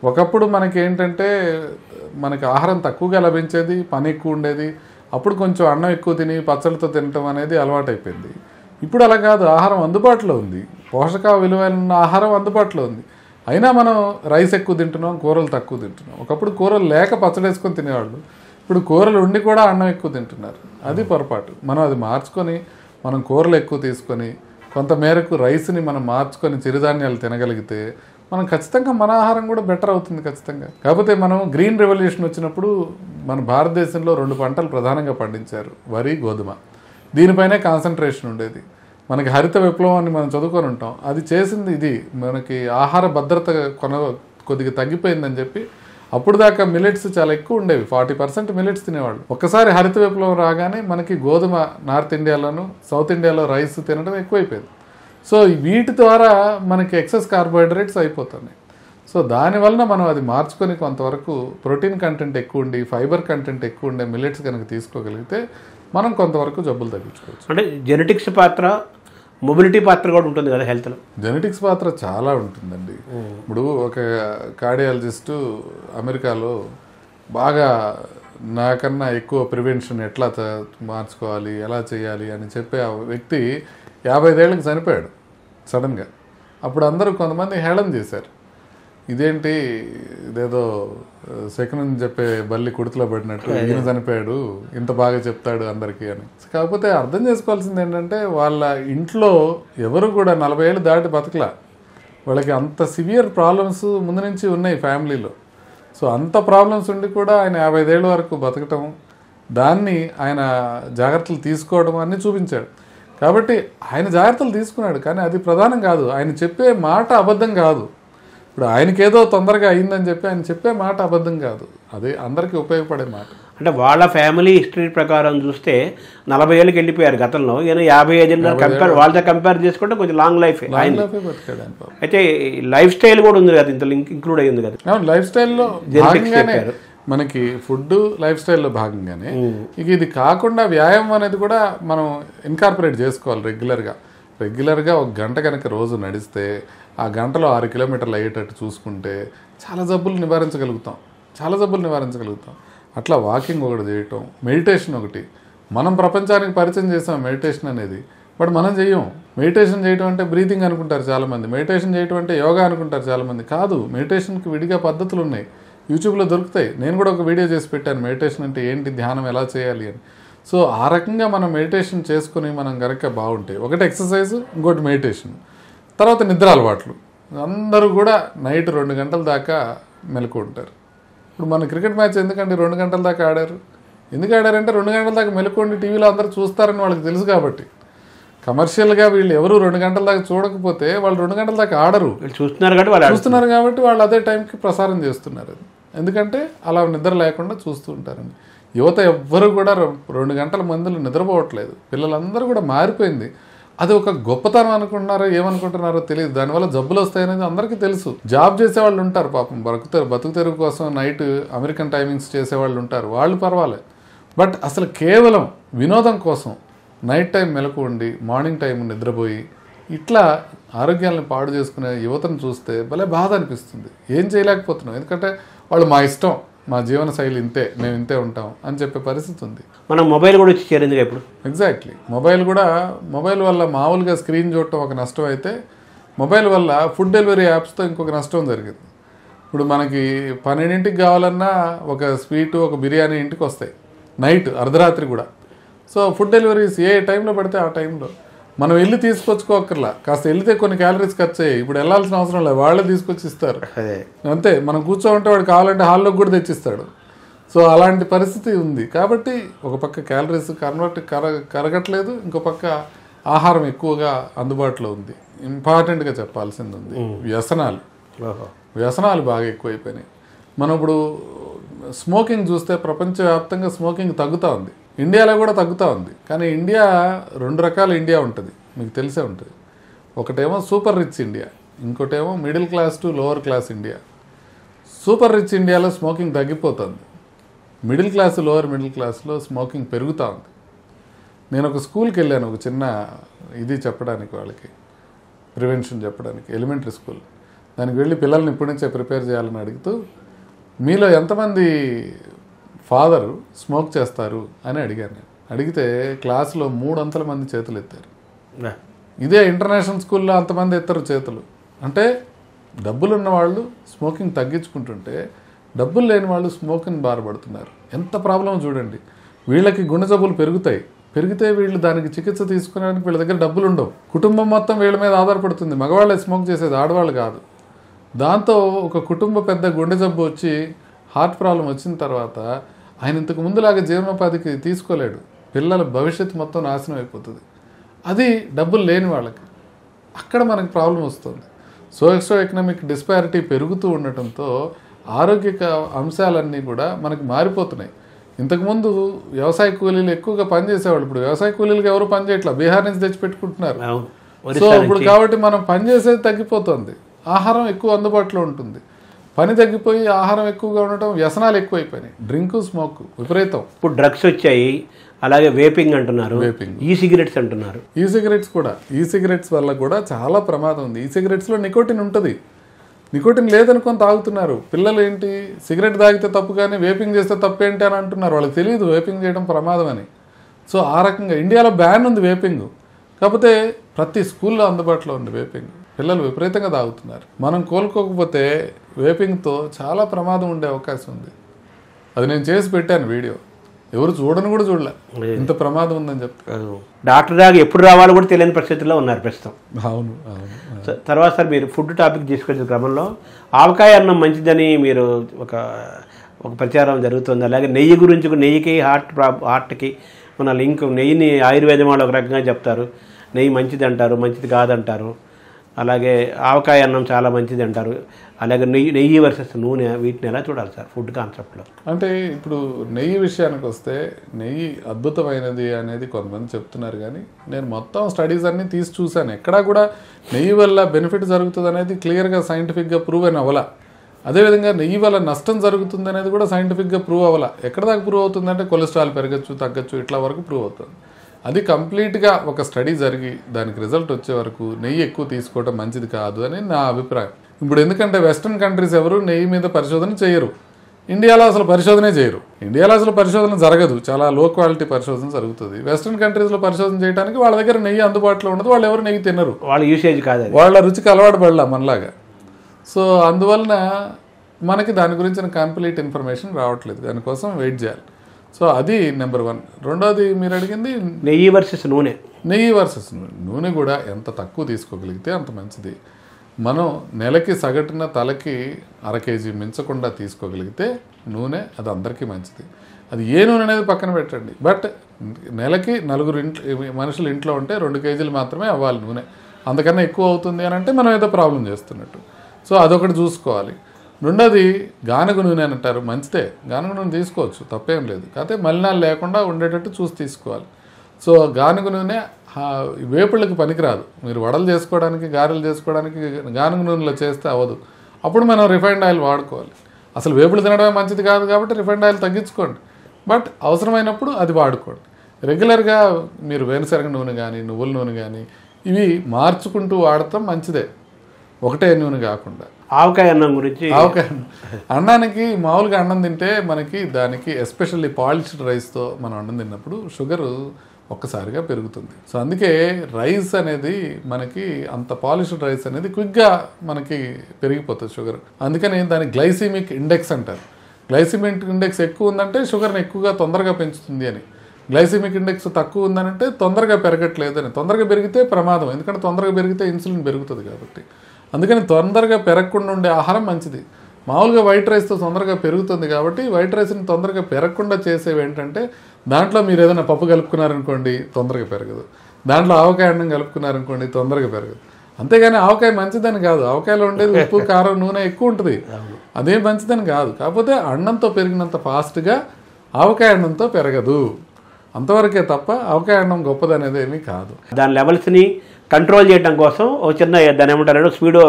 ఒకప్పుడు మనకి ఏంటంటే మనకి ఆహారం తక్కువగా లభించేది, పని ఎక్కువ ఉండేది. అప్పుడు కొంచెం అన్నం ఎక్కువ తిని పచ్చళ్ళతో తినటం అనేది అలవాటు అయిపోయింది. ఇప్పుడు అలా కాదు, ఆహారం అందుబాటులో ఉంది, పోషక విలువైన ఆహారం అందుబాటులో ఉంది. అయినా మనం రైస్ ఎక్కువ తింటున్నాం, కూరలు తక్కువ తింటున్నాం. ఒకప్పుడు కూరలు లేక పచ్చడేసుకొని తినేవాళ్ళు, ఇప్పుడు కూరలు ఉండి కూడా అన్నం ఎక్కువ తింటున్నారు. అది పొరపాటు. మనం అది మార్చుకొని మనం కూరలు ఎక్కువ తీసుకొని కొంత మేరకు రైస్ని మనం మార్చుకొని చిరుధాన్యాలు తినగలిగితే మనం ఖచ్చితంగా మన ఆహారం కూడా బెటర్ అవుతుంది ఖచ్చితంగా. కాకపోతే మనం గ్రీన్ రెవల్యూషన్ వచ్చినప్పుడు మన భారతదేశంలో 2 పంటలు ప్రధానంగా పండించారు, వరి, గోధుమ. దీనిపైనే కాన్సన్ట్రేషన్ ఉండేది. మనకి హరిత విప్లవాన్ని మనం చదువుకొని ఉంటాం. అది చేసింది ఇది. మనకి ఆహార భద్రత కొద్దిగా తగ్గిపోయిందని చెప్పి అప్పుడు దాకా మిల్లెట్స్ చాలా ఎక్కువ ఉండేవి, 40% మిల్లెట్స్ తినేవాళ్ళు. ఒక్కసారి హరిత విప్లవం రాగానే మనకి గోధుమ నార్త్ ఇండియాలోను, సౌత్ ఇండియాలో రైస్ తినడం ఎక్కువైపోయింది. సో వీటి ద్వారా మనకి ఎక్సెస్ కార్బోహైడ్రేట్స్ అయిపోతున్నాయి. సో దానివల్ల మనం అది మార్చుకొని కొంతవరకు ప్రోటీన్ కంటెంట్ ఎక్కువ ఉండి, ఫైబర్ కంటెంట్ ఎక్కువ ఉండే మిల్లెట్స్ కనుక తీసుకోగలిగితే మనం కొంతవరకు జబ్బులు తగ్గించుకోవచ్చు. అంటే జెనెటిక్స్ పాత్ర, మొబిలిటీ పాత్ర కూడా ఉంటుంది కదా హెల్త్లో? జెనెటిక్స్ పాత్ర చాలా ఉంటుందండి. ఇప్పుడు ఒక కార్డియాలజిస్టు అమెరికాలో బాగా నాకన్నా ఎక్కువ ప్రివెన్షన్ ఎట్లా మార్చుకోవాలి, ఎలా చేయాలి అని చెప్పే ఆ వ్యక్తి 55 ఏళ్ళకి చనిపోయాడు సడన్గా. అప్పుడు అందరూ కొంతమంది హేళన చేశారు, ఇదేంటి ఇదేదో సెకండ్ చెప్పే బల్లి కుడితిలో పడినట్టు ఈయన చనిపోయాడు, ఇంత బాగా చెప్తాడు అందరికీ అని. కాకపోతే అర్థం చేసుకోవాల్సింది ఏంటంటే వాళ్ళ ఇంట్లో ఎవరు కూడా 40 ఏళ్ళు దాటి బతకలా. వాళ్ళకి అంత సివియర్ ప్రాబ్లమ్స్ ముందు నుంచి ఉన్నాయి ఫ్యామిలీలో. సో అంత ప్రాబ్లమ్స్ ఉండి కూడా ఆయన 55 ఏళ్ళ వరకు బతకటం, దాన్ని ఆయన జాగ్రత్తలు తీసుకోవడం అన్నీ చూపించాడు. కాబట్టి ఆయన జాగ్రత్తలు తీసుకున్నాడు, కానీ అది ప్రధానం కాదు. ఆయన చెప్పే మాట అబద్ధం కాదు. ఇప్పుడు ఆయనకేదో తొందరగా అయిందని చెప్పి ఆయన చెప్పే మాట అబద్ధం కాదు, అది అందరికీ ఉపయోగపడే మాట. అంటే వాళ్ళ ఫ్యామిలీ హిస్టరీ ప్రకారం చూస్తే 40 ఏళ్ళకి వెళ్ళిపోయారు గతంలో, ఈయన 55 ఏళ్ళు కంపేర్ వాళ్ళతో కంపేర్ చేసుకుంటే కొంచెం లాంగ్ లైఫ్. అయితే లైఫ్ స్టైల్ కూడా ఉంది కదా, ఇంత ఇంక్లూడ్ అయ్యింది కదా. లైఫ్ స్టైల్లో భాగంగానే మనకి ఫుడ్ లైఫ్ స్టైల్లో భాగంగానే ఇక ఇది కాకుండా వ్యాయామం అనేది కూడా మనం ఇన్కార్పొరేట్ చేసుకోవాలి రెగ్యులర్గా 1 గంట కనుక రోజు నడిస్తే ఆ గంటలో 6 కిలోమీటర్లు అయ్యేటట్టు చూసుకుంటే చాలా జబ్బులు నివారించగలుగుతాం. అట్లా వాకింగ్ ఒకటి చేయటం, మెడిటేషన్ ఒకటి. మనం ప్రపంచానికి పరిచయం చేసాం మెడిటేషన్ అనేది, బట్ మనం చెయ్యం. మెడిటేషన్ చేయటం అంటే బ్రీతింగ్ అనుకుంటారు చాలామంది, మెడిటేషన్ చేయటం అంటే యోగా అనుకుంటారు చాలామంది. కాదు, మెడిటేషన్కి విడిగా పద్ధతులు ఉన్నాయి, యూట్యూబ్లో దొరుకుతాయి. నేను కూడా ఒక వీడియో చేసి పెట్టాను, మెడిటేషన్ అంటే ఏంటి, ధ్యానం ఎలా చేయాలి అని. సో ఆ రకంగా మనం మెడిటేషన్ చేసుకుని మనం కనుక బాగుంటే, ఒకటి ఎక్సర్సైజ్, ఇంకోటి మెడిటేషన్, తర్వాత నిద్ర అలవాట్లు. అందరూ కూడా నైట్ 2 గంటల దాకా మెలకు ఉంటారు. ఇప్పుడు మన క్రికెట్ మ్యాచ్ ఎందుకంటే 2 గంటల దాకా ఆడారు. ఎందుకు ఆడారంటే 2 గంటల దాకా మెలకుని టీవీలో అందరూ చూస్తారని వాళ్ళకి తెలుసు కాబట్టి. కమర్షియల్గా వీళ్ళు ఎవరు 2 గంటల దాకా చూడకపోతే వాళ్ళు 2 గంటల దాకా ఆడరు. చూస్తున్నారు కాబట్టి వాళ్ళు అదే టైంకి ప్రసారం చేస్తున్నారు. ఎందుకంటే అలా నిద్ర లేకుండా చూస్తూ ఉంటారని. యువత ఎవ్వరు కూడా 2 గంటల మందులు నిద్రపోవట్లేదు. పిల్లలందరూ కూడా మారిపోయింది. అది ఒక గొప్పతనం అనుకుంటున్నారో ఏమనుకుంటున్నారో తెలియదు. దానివల్ల జబ్బులు వస్తాయనేది అందరికీ తెలుసు. జాబ్ చేసేవాళ్ళు ఉంటారు పాపం, బతుకు తెరువు కోసం నైట్ అమెరికన్ టైమింగ్స్ చేసేవాళ్ళు ఉంటారు, వాళ్ళు పర్వాలేదు. బట్ అసలు కేవలం వినోదం కోసం నైట్ టైం మెలకు ఉండి మార్నింగ్ టైం నిద్రపోయి ఇట్లా ఆరోగ్యాలను పాడు చేసుకునే యువతను చూస్తే భలే బాధ అనిపిస్తుంది. ఏం చేయలేకపోతున్నాం, ఎందుకంటే వాళ్ళు మా ఇష్టం, మా జీవన శైలి ఇంతే, మేము ఇంతే ఉంటాం అని చెప్పే పరిస్థితి ఉంది. మనం మొబైల్ కూడా వచ్చి చేరింది ఇప్పుడు. ఎగ్జాక్ట్లీ. మొబైల్ వల్ల మామూలుగా స్క్రీన్ చూడటం ఒక నష్టం అయితే, మొబైల్ వల్ల ఫుడ్ డెలివరీ యాప్స్తో ఇంకొక నష్టం జరిగింది. ఇప్పుడు మనకి 12ంటికి కావాలన్నా ఒక స్వీటు, ఒక బిర్యానీ ఇంటికి వస్తాయి నైట్ అర్ధరాత్రి కూడా. సో ఫుడ్ డెలివరీస్ ఏ టైంలో పడితే ఆ టైంలో మనం వెళ్ళి తీసుకొచ్చుకోకర్లా. కాస్త వెళ్తే కొన్ని క్యాలరీస్ ఖర్చు అయ్యాయి, ఇప్పుడు వెళ్ళాల్సిన అవసరం లేదు, వాళ్ళే తీసుకొచ్చి ఇస్తారు అంతే. మనం కూర్చోంటే వాడు కావాలంటే హాల్లోకి కూడా తెచ్చిస్తాడు. సో అలాంటి పరిస్థితి ఉంది. కాబట్టి ఒక పక్క క్యాలరీస్ కరగట్లేదు, ఇంకో పక్క ఆహారం ఎక్కువగా అందుబాటులో ఉంది. ఇంపార్టెంట్గా చెప్పాల్సింది ఉంది వ్యసనాలు బాగా ఎక్కువైపోయినాయి. మనం ఇప్పుడు స్మోకింగ్ చూస్తే ప్రపంచవ్యాప్తంగా స్మోకింగ్ తగ్గుతూ ఉంది, ఇండియాలో కూడా తగ్గుతూ ఉంది. కానీ ఇండియా 2 రకాల ఇండియా ఉంటుంది, మీకు తెలిసే ఉంటుంది. ఒకటేమో సూపర్ రిచ్ ఇండియా, ఇంకోటేమో middle class to lower class India. Super rich ఇండియాలో స్మోకింగ్ తగ్గిపోతుంది, మిడిల్ క్లాస్ లోవర్ మిడిల్ క్లాస్లో స్మోకింగ్ పెరుగుతూ ఉంది. నేను ఒక స్కూల్కి వెళ్ళాను, ఒక చిన్న ఇది చెప్పడానికి, వాళ్ళకి ప్రివెన్షన్ చెప్పడానికి, ఎలిమెంటరీ స్కూల్. దానికి వెళ్ళి పిల్లల్ని ఇప్పటి నుంచే ప్రిపేర్ చేయాలని అడుగుతూ, మీలో ఎంతమంది ఫాదరు స్మోక్ చేస్తారు అని అడిగాను నేను. అడిగితే క్లాసులో 300 మంది చేతులు ఎత్తారు. ఇదే ఇంటర్నేషనల్ స్కూల్లో అంతమంది ఎత్తారు చేతులు. అంటే డబ్బులు ఉన్న వాళ్ళు స్మోకింగ్ తగ్గించుకుంటుంటే డబ్బులు లేని వాళ్ళు స్మోకింగ్ బాధపడుతున్నారు. ఎంత ప్రాబ్లం చూడండి. వీళ్ళకి గుండె జబ్బులు పెరిగితే వీళ్ళు దానికి చికిత్స తీసుకోవడానికి వీళ్ళ దగ్గర డబ్బులు ఉండవు. కుటుంబం మొత్తం వీళ్ళ మీద ఆధారపడుతుంది. మగవాళ్ళే స్మోక్ చేసేది, ఆడవాళ్ళు కాదు. దాంతో ఒక కుటుంబ పెద్ద గుండె జబ్బు వచ్చి హార్ట్ ప్రాబ్లం వచ్చిన తర్వాత ఆయన ఇంతకు ముందులాగా జీవనోపాధికి తీసుకోలేడు. పిల్లల భవిష్యత్తు మొత్తం నాశనం అయిపోతుంది. అది డబ్బులు లేని వాళ్ళకి. అక్కడ మనకి ప్రాబ్లం వస్తుంది. సోషో ఎకనామిక్ డిస్పారిటీ పెరుగుతూ ఉండటంతో ఆరోగ్య అంశాలన్నీ కూడా మనకి మారిపోతున్నాయి. ఇంతకుముందు వ్యవసాయ కూలీలు ఎక్కువగా పనిచేసేవాళ్ళు, ఇప్పుడు వ్యవసాయ కూలీలకు ఎవరు పని చేయట్లా, బీహార్ నుంచి తెచ్చిపెట్టుకుంటున్నారు. సో ఇప్పుడు కాబట్టి మనం పనిచేసేది తగ్గిపోతుంది, ఆహారం ఎక్కువ అందుబాటులో ఉంటుంది. పని తగ్గిపోయి ఆహారం ఎక్కువగా ఉండటం, వ్యసనాలు ఎక్కువైపోయినాయి. డ్రింక్, స్మోక్ విపరీతం. ఇప్పుడు డ్రగ్స్ వచ్చాయి, అలాగే వేపింగ్ అంటున్నారు, ఈ సిగరెట్స్ అంటున్నారు. ఈ సిగరెట్స్ వల్ల కూడా చాలా ప్రమాదం ఉంది. ఈ సిగరెట్స్లో నికోటిన్ ఉంటుంది. నికోటిన్ లేదనుకొని తాగుతున్నారు. పిల్లలు ఏంటి, సిగరెట్ తాగితే తప్పు కానీ వేపింగ్ చేస్తే తప్పు ఏంటి అని అంటున్నారు. వాళ్ళకి తెలియదు వేపింగ్ చేయడం ప్రమాదం అని. సో ఆ రకంగా ఇండియాలో బ్యాన్ ఉంది వేపింగ్, కాకపోతే ప్రతి స్కూల్లో అందుబాటులో ఉంది వేపింగ్. పిల్లలు విపరీతంగా తాగుతున్నారు. మనం కోలుకోకపోతే వేపింగ్తో చాలా ప్రమాదం ఉండే అవకాశం ఉంది. అది నేను చేసి పెట్టాను వీడియో, ఎవరు చూడని కూడా చూడలే, ఇంత ప్రమాదం ఉందని చెప్తాను. డాక్టర్ దాకా ఎప్పుడు రావాలో కూడా తెలియని పరిస్థితుల్లో ఉన్నారు ప్రస్తుతం. అవును. తర్వాత సార్ మీరు ఫుడ్ టాపిక్ తీసుకొచ్చే క్రమంలో ఆవకాయ అన్నం మంచిదని మీరు ఒక ప్రచారం జరుగుతుంది. అలాగే నెయ్యి గురించి, నెయ్యికి హార్ట్కి మన లింక్, నెయ్యిని ఆయుర్వేదం వాళ్ళు ఒక రకంగా చెప్తారు, నెయ్యి మంచిది అంటారు, మంచిది కాదంటారు. అలాగే ఆవకాయ అన్నం చాలా మంచిది అంటారు. అలాగే నెయ్యి వర్సెస్ నూనె, వీటిని ఎలా చూడాలి సార్ ఫుడ్ కాన్సెప్ట్లో? అంటే ఇప్పుడు నెయ్యి విషయానికి వస్తే నెయ్యి అద్భుతమైనది అనేది కొంతమంది చెప్తున్నారు, కానీ నేను మొత్తం స్టడీస్ అన్నీ తీసి చూశాను. ఎక్కడా కూడా నెయ్యి వల్ల బెనిఫిట్ జరుగుతుంది అనేది క్లియర్గా సైంటిఫిక్గా ప్రూవ్ అని అవ్వాల. అదేవిధంగా నెయ్యి వల్ల నష్టం జరుగుతుంది అనేది కూడా సైంటిఫిక్గా ప్రూవ్ అవ్వాల. ఎక్కడ దాకా ప్రూవ్ అవుతుందంటే కొలెస్ట్రాల్ పెరగచ్చు, తగ్గచ్చు, ఇట్లా వరకు ప్రూవ్ అవుతుంది. అది కంప్లీట్గా ఒక స్టడీ జరిగి దానికి రిజల్ట్ వచ్చే వరకు నెయ్యి ఎక్కువ తీసుకోవడం మంచిది కాదు అని నా అభిప్రాయం. ఇప్పుడు ఎందుకంటే వెస్ట్రన్ కంట్రీస్ ఎవరు నెయ్యి మీద పరిశోధన చేయరు, ఇండియాలో అసలు పరిశోధనే చేయరు. ఇండియాలో అసలు పరిశోధన జరగదు, చాలా లో క్వాలిటీ పరిశోధన జరుగుతుంది. వెస్ట్రన్ కంట్రీస్లో పరిశోధన చేయడానికి వాళ్ళ దగ్గర నెయ్యి అందుబాటులో ఉండదు, వాళ్ళు ఎవరు నెయ్యి తినరు, వాళ్ళ యూసేజ్ కాదు, వాళ్ళ రుచికి అలవాటు పడలా మనలాగా. సో అందువలన మనకి దాని గురించిన కంప్లీట్ ఇన్ఫర్మేషన్ రావట్లేదు, దానికోసం వెయిట్ చేయాలి. సో అది నెంబర్ 1. రెండోది మీరు అడిగింది నెయ్యి వర్సెస్ నూనె. నెయ్యి వర్సెస్ నూనె కూడా ఎంత తక్కువ తీసుకోగలిగితే అంత మంచిది. మనం నెలకి సగటున తలకి 1/2 kg మించకుండా తీసుకోగలిగితే నూనె అది అందరికీ మంచిది. అది ఏ నూనె అనేది పక్కన పెట్టండి, బట్ నెలకి 4 మనుషులు ఇంట్లో ఉంటే 2 kg మాత్రమే అవ్వాలి నూనె. అంతకన్నా ఎక్కువ అవుతుంది అని అంటే మనం ఏదో ప్రాబ్లం చేస్తున్నట్టు. సో అదొకటి చూసుకోవాలి. రెండోది గానుగ నూనె అని అంటారు, మంచిదే, గానుగ నూనె తీసుకోవచ్చు, తప్పేం లేదు, కాకపోతే మలినాలు లేకుండా ఉండేటట్టు చూసి తీసుకోవాలి. సో గానుగ నూనె వేపుళ్ళకి పనికిరాదు. మీరు వడలు చేసుకోవడానికి, గారెలు చేసుకోవడానికి గానుగ నూనెలో చేస్తే అవ్వదు. అప్పుడు మనం రిఫైండ్ ఆయిల్ వాడుకోవాలి. అసలు వేపుళ్ళు తినడమే మంచిది కాదు కాబట్టి రిఫైండ్ ఆయిల్ తగ్గించుకోండి, బట్ అవసరమైనప్పుడు అది వాడుకోండి. రెగ్యులర్గా మీరు వేరుశనగ నూనె కానీ, నువ్వుల నూనె కానీ ఇవి మార్చుకుంటూ వాడటం మంచిదే, ఒకటే నూనె కాకుండా. ఆవకాయ అన్నం గురించి, ఆవకాయ అన్నానికి మామూలుగా అన్నం తింటే మనకి దానికి ఎస్పెషల్లీ పాలిష్డ్ రైస్తో మనం అన్నం తిన్నప్పుడు షుగర్ ఒక్కసారిగా పెరుగుతుంది. సో అందుకే రైస్ అనేది మనకి అంత పాలిష్డ్ రైస్ అనేది క్విక్గా మనకి పెరిగిపోతుంది షుగర్. అందుకని దాని గ్లైసిమిక్ ఇండెక్స్ అంటారు. గ్లైసిమిక్ ఇండెక్స్ ఎక్కువ ఉందంటే షుగర్ని ఎక్కువగా తొందరగా పెంచుతుంది అని, గ్లైసిమిక్ ఇండెక్స్ తక్కువ ఉందనంటే తొందరగా పెరగట్లేదు అని. తొందరగా పెరిగితే ప్రమాదం, ఎందుకంటే తొందరగా పెరిగితే ఇన్సులిన్ పెరుగుతుంది కాబట్టి. అందుకని తొందరగా పెరగకుండా ఉండే ఆహారం మంచిది. మామూలుగా వైట్ రైస్తో తొందరగా పెరుగుతుంది కాబట్టి వైట్ రైస్ని తొందరగా పెరగకుండా చేసేవి ఏంటంటే, దాంట్లో మీరు ఏదైనా పప్పు కలుపుకున్నారనుకోండి తొందరగా పెరగదు, దాంట్లో ఆవకాయ అన్నం కలుపుకున్నారనుకోండి తొందరగా పెరగదు. అంతేగాని ఆవకాయ మంచిదని కాదు, ఆవకాయలో ఉండేది ఉప్పు, కారం, నూనె ఎక్కువ ఉంటుంది, అదేం మంచిదని కాదు. కాకపోతే అన్నంతో పెరిగినంత ఫాస్ట్గా ఆవకాయ అన్నంతో పెరగదు, అంతవరకే తప్ప ఆవకాయ అన్నం గొప్పదనేది ఏమీ కాదు. దాని లెవెల్స్ని కంట్రోల్ చేయడం కోసం ఒక చిన్న దాని ఏమంటారు స్పీడో,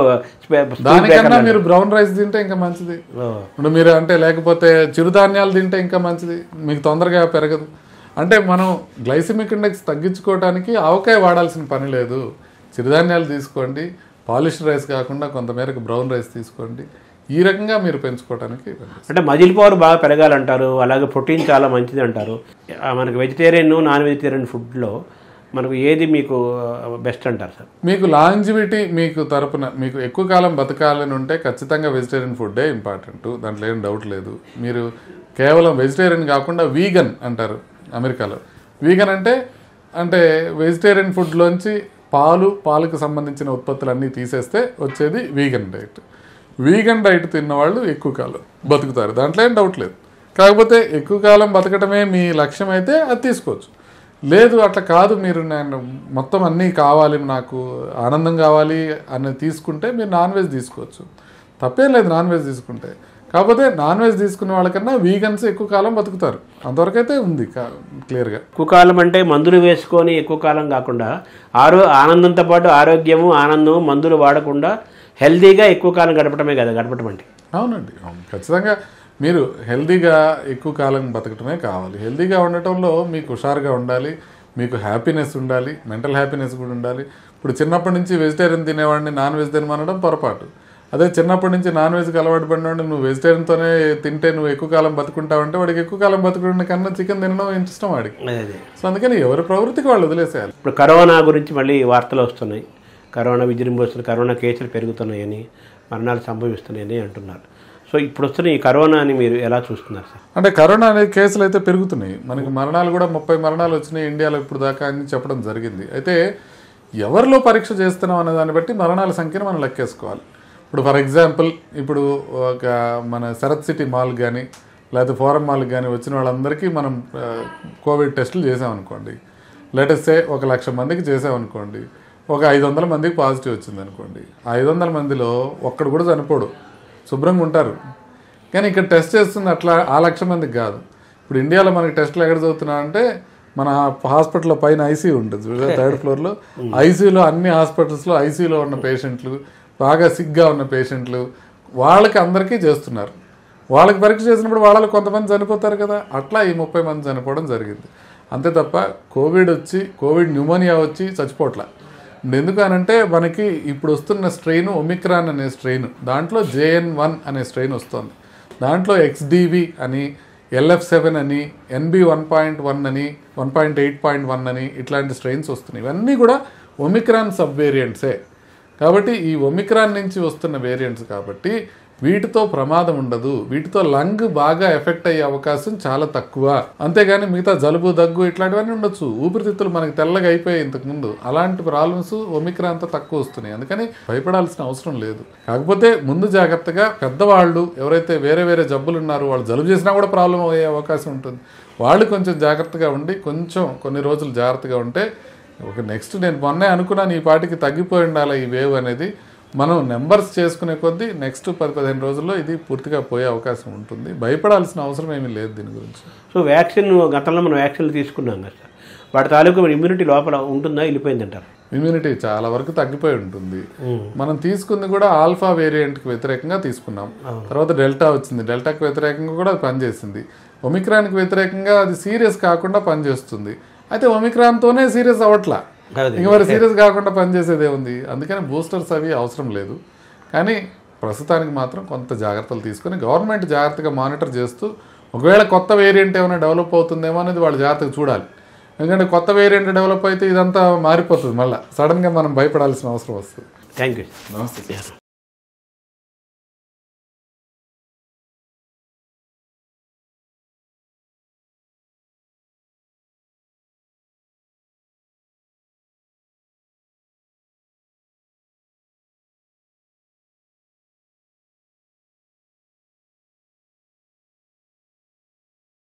దానికన్నా మీరు బ్రౌన్ రైస్ తింటే ఇంకా మంచిది. ఇప్పుడు మీరు అంటే లేకపోతే చిరుధాన్యాలు తింటే ఇంకా మంచిది, మీకు తొందరగా పెరగదు. అంటే మనం గ్లైసిమిక్ ఇండెక్స్ తగ్గించుకోవడానికి ఆవకాయ వాడాల్సిన పని లేదు. చిరుధాన్యాలు తీసుకోండి, పాలిష్డ్ రైస్ కాకుండా కొంతమేరకు బ్రౌన్ రైస్ తీసుకోండి, ఈ రకంగా మీరు పెంచుకోవడానికి. అంటే మజిల్ పవర్ బాగా పెరగాలంటారు, అలాగే ప్రోటీన్ చాలా మంచిది అంటారు. మనకి వెజిటేరియన్, నాన్ వెజిటేరియన్ ఫుడ్లో మనకు ఏది మీకు బెస్ట్ అంటారు సార్? మీకు లాంజివిటీ మీకు తరపున మీకు ఎక్కువ కాలం బతకాలని ఉంటే ఖచ్చితంగా వెజిటేరియన్ ఫుడ్డే ఇంపార్టెంట్, దాంట్లో ఏం డౌట్ లేదు. మీరు కేవలం వెజిటేరియన్ కాకుండా వీగన్ అంటారు అమెరికాలో. వీగన్ అంటే వెజిటేరియన్ ఫుడ్లోంచి పాలకు సంబంధించిన ఉత్పత్తులన్నీ తీసేస్తే వచ్చేది వీగన్ డైట్. వీగన్ డైట్ తిన్నవాళ్ళు ఎక్కువ కాలం బతుకుతారు, దాంట్లో ఏం డౌట్ లేదు. కాకపోతే ఎక్కువ కాలం బతకడమే మీ లక్ష్యం అయితే అది తీసుకోవచ్చు. లేదు అట్లా కాదు, మీరు నేను మొత్తం అన్నీ కావాలి, నాకు ఆనందం కావాలి అని తీసుకుంటే మీరు నాన్ వెజ్ తీసుకోవచ్చు, తప్పేం లేదు నాన్ వెజ్ తీసుకుంటే. కాకపోతే నాన్ వెజ్ తీసుకునే వాళ్ళకన్నా వీగన్స్ ఎక్కువ కాలం బతుకుతారు, అంతవరకైతే ఉంది క్లియర్గా. ఎక్కువ కాలం అంటే మందులు వేసుకొని ఎక్కువ కాలం కాకుండా ఆనందంతో పాటు ఆరోగ్యము, ఆనందము, మందులు వాడకుండా హెల్తీగా ఎక్కువ కాలం గడపడమే కదా గడపడం అంటే. అవునండి, అవును, ఖచ్చితంగా మీరు హెల్తీగా ఎక్కువ కాలం బతకటమే కావాలి. హెల్తీగా ఉండటంలో మీకు హుషారుగా ఉండాలి, మీకు హ్యాపీనెస్ ఉండాలి, మెంటల్ హ్యాపీనెస్ కూడా ఉండాలి. ఇప్పుడు చిన్నప్పటి నుంచి వెజిటేరియన్ తినేవాడిని నాన్ వెజ్ తినమనడం పొరపాటు. అదే చిన్నప్పటి నుంచి నాన్ వెజ్కి అలవాటు పడినోడు నువ్వు వెజిటేరియన్తోనే తింటే నువ్వు ఎక్కువ కాలం బతుకుంటావంటే వాడికి ఎక్కువ కాలం బతుకున్న కన్నా చికెన్ తినడం ఇష్టం వాడికి. సో అందుకని ఎవరి ప్రవృత్తికి వాళ్ళు వదిలేసేయాలి. ఇప్పుడు కరోనా గురించి మళ్ళీ వార్తలు వస్తున్నాయి, కరోనా విజృంభిస్తుంది, కరోనా కేసులు పెరుగుతున్నాయని, మరణాలు సంభవిస్తున్నాయని అంటున్నారు. సో ఇప్పుడు వస్తున్న ఈ కరోనాని మీరు ఎలా చూస్తున్నారు సార్? అంటే కరోనా అనే కేసులు అయితే పెరుగుతున్నాయి. మనకి మరణాలు కూడా 30 మరణాలు వచ్చినాయి ఇండియాలో ఇప్పుడు దాకా అని చెప్పడం జరిగింది. అయితే ఎవరిలో పరీక్ష చేస్తున్నాం అనే దాన్ని బట్టి మరణాల సంఖ్యను మనం లెక్కేసుకోవాలి. ఇప్పుడు ఫర్ ఎగ్జాంపుల్ ఇప్పుడు ఒక మన శరత్ సిటీ మాల్ కానీ లేకపోతే ఫోరం మాల్కి కానీ వచ్చిన వాళ్ళందరికీ మనం కోవిడ్ టెస్టులు చేసామనుకోండి, లేటెస్టే 1,00,000 మందికి చేసామనుకోండి, ఒక 500 మందికి పాజిటివ్ వచ్చింది అనుకోండి. 500 మందిలో ఒక్కడు కూడా చనిపోడు, శుభ్రంగా ఉంటారు. కానీ ఇక్కడ టెస్ట్ చేస్తుంది అట్లా 1,00,000 మందికి కాదు. ఇప్పుడు ఇండియాలో మనకి టెస్టులు ఎక్కడ చదువుతున్నా అంటే మన హాస్పిటల్లో పైన ఐసీయూ ఉంటుంది చూడ 3rd ఫ్లోర్లో. ఐసీయూలో అన్ని హాస్పిటల్స్లో ఐసీయూలో ఉన్న పేషెంట్లు, బాగా సిగ్గా ఉన్న పేషెంట్లు, వాళ్ళకి అందరికీ చేస్తున్నారు. వాళ్ళకి పరీక్ష చేసినప్పుడు వాళ్ళలో కొంతమంది చనిపోతారు కదా, అట్లా ఈ 30 మంది చనిపోవడం జరిగింది. అంతే తప్ప కోవిడ్ న్యూమోనియా వచ్చి చచ్చిపోవట్ల. ఎందుకు అనంటే మనకి ఇప్పుడు వస్తున్న స్ట్రెయిన్ ఒమిక్రాన్ అనే స్ట్రెయిన్, దాంట్లో JN1 అనే స్ట్రెయిన్ వస్తుంది, దాంట్లో XDV అని, LF7 అని, NB 1.1 అని, 1.8.1 అని ఇట్లాంటి స్ట్రెయిన్స్ వస్తున్నాయి. ఇవన్నీ కూడా ఒమిక్రాన్ సబ్ వేరియంట్సే. కాబట్టి ఈ ఒమిక్రాన్ నుంచి వస్తున్న వేరియంట్స్ కాబట్టి వీటితో ప్రమాదం ఉండదు, వీటితో లంగ్ బాగా ఎఫెక్ట్ అయ్యే అవకాశం చాలా తక్కువ. అంతేగాని మిగతా జలుబు దగ్గు ఇట్లాంటివన్నీ ఉండొచ్చు. ఊపిరితిత్తులు మనకి తెల్లగా అయిపోయాయి ఇంతకుముందు, అలాంటి ప్రాబ్లమ్స్ ఒమిక్రాన్తో తక్కువ వస్తున్నాయి. అందుకని భయపడాల్సిన అవసరం లేదు. కాకపోతే ముందు జాగ్రత్తగా పెద్దవాళ్ళు ఎవరైతే వేరే వేరే జబ్బులు ఉన్నారో, వాళ్ళు జలుబు చేసినా కూడా ప్రాబ్లం అయ్యే అవకాశం ఉంటుంది, వాళ్ళు కొంచెం జాగ్రత్తగా ఉండి కొన్ని రోజులు జాగ్రత్తగా ఉంటే నెక్స్ట్ నేను మొన్నే అనుకున్నాను ఈ పాటికి తగ్గిపోయి ఉండాలి ఈ వేవ్ అనేది. మనం నెంబర్స్ చేసుకునే కొద్దీ నెక్స్ట్ 10-15 రోజుల్లో ఇది పూర్తిగా పోయే అవకాశం ఉంటుంది. భయపడాల్సిన అవసరం ఏమీ లేదు దీని గురించి. సో గతంలో మనం వ్యాక్సిన్లు తీసుకున్నాం కదా సార్, వాటి తాలూకు ఇమ్యూనిటీ లోపల ఉంటుందా, వెళ్ళిపోయిందంటారు? ఇమ్యూనిటీ చాలా వరకు తగ్గిపోయి ఉంటుంది. మనం తీసుకుంది కూడా ఆల్ఫా వేరియంట్కి వ్యతిరేకంగా తీసుకున్నాం, తర్వాత డెల్టా వచ్చింది, డెల్టాకి వ్యతిరేకంగా కూడా అది పనిచేసింది. ఒమిక్రాన్కి వ్యతిరేకంగా అది సీరియస్ కాకుండా పనిచేస్తుంది. అయితే ఒమిక్రాన్తోనే సీరియస్ అవ్వట్లా, ఇంక మరి సీరియస్ కాకుండా పనిచేసేదే ఉంది. అందుకని బూస్టర్స్ అవి అవసరం లేదు. కానీ ప్రస్తుతానికి మాత్రం కొంత జాగ్రత్తలు తీసుకొని గవర్నమెంట్ జాగ్రత్తగా మానిటర్ చేస్తూ, ఒకవేళ కొత్త వేరియంట్ ఏమైనా డెవలప్ అవుతుందేమో అనేది వాళ్ళు జాగ్రత్తగా చూడాలి. ఎందుకంటే కొత్త వేరియంట్ డెవలప్ అయితే ఇదంతా మారిపోతుంది, మళ్ళీ సడన్గా మనం భయపడాల్సిన అవసరం వస్తుంది. Thank you. నమస్తే.